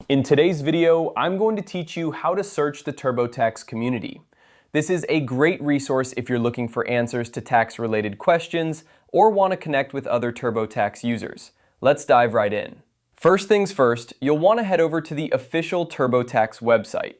In today's video, I'm going to teach you how to search the TurboTax community. This is a great resource if you're looking for answers to tax-related questions or want to connect with other TurboTax users. Let's dive right in. First things first, you'll want to head over to the official TurboTax website.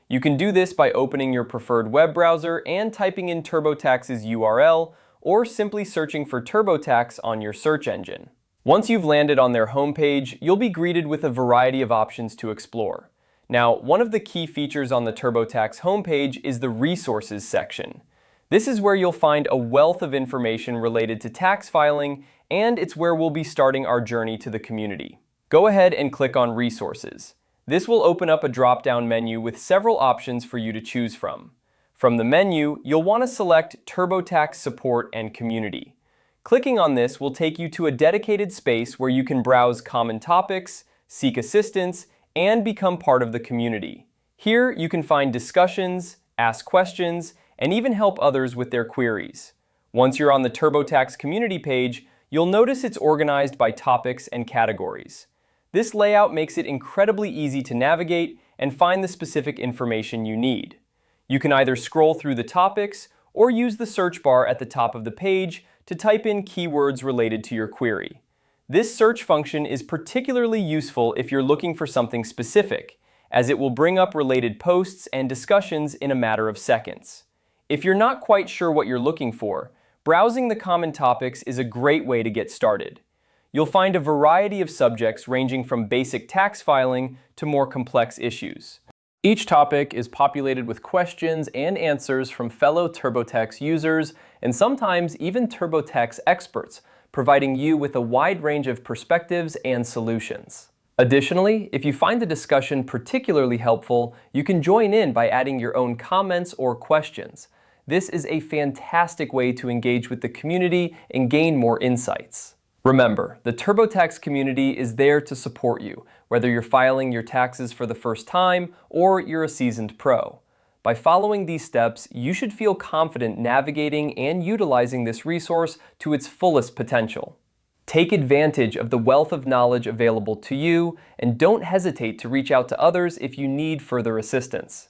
You can do this by opening your preferred web browser and typing in TurboTax's URL, or simply searching for TurboTax on your search engine. Once you've landed on their homepage, you'll be greeted with a variety of options to explore. Now, one of the key features on the TurboTax homepage is the Resources section. This is where you'll find a wealth of information related to tax filing, and it's where we'll be starting our journey to the community. Go ahead and click on Resources. This will open up a drop-down menu with several options for you to choose from. From the menu, you'll want to select TurboTax Support and Community. Clicking on this will take you to a dedicated space where you can browse common topics, seek assistance, and become part of the community. Here you can find discussions, ask questions, and even help others with their queries. Once you're on the TurboTax community page, you'll notice it's organized by topics and categories. This layout makes it incredibly easy to navigate and find the specific information you need. You can either scroll through the topics or use the search bar at the top of the page to type in keywords related to your query. This search function is particularly useful if you're looking for something specific, as it will bring up related posts and discussions in a matter of seconds. If you're not quite sure what you're looking for, browsing the common topics is a great way to get started. You'll find a variety of subjects ranging from basic tax filing to more complex issues. Each topic is populated with questions and answers from fellow TurboTax users and sometimes even TurboTax experts, providing you with a wide range of perspectives and solutions. Additionally, if you find the discussion particularly helpful, you can join in by adding your own comments or questions. This is a fantastic way to engage with the community and gain more insights. Remember, the TurboTax community is there to support you, whether you're filing your taxes for the first time or you're a seasoned pro. By following these steps, you should feel confident navigating and utilizing this resource to its fullest potential. Take advantage of the wealth of knowledge available to you, and don't hesitate to reach out to others if you need further assistance.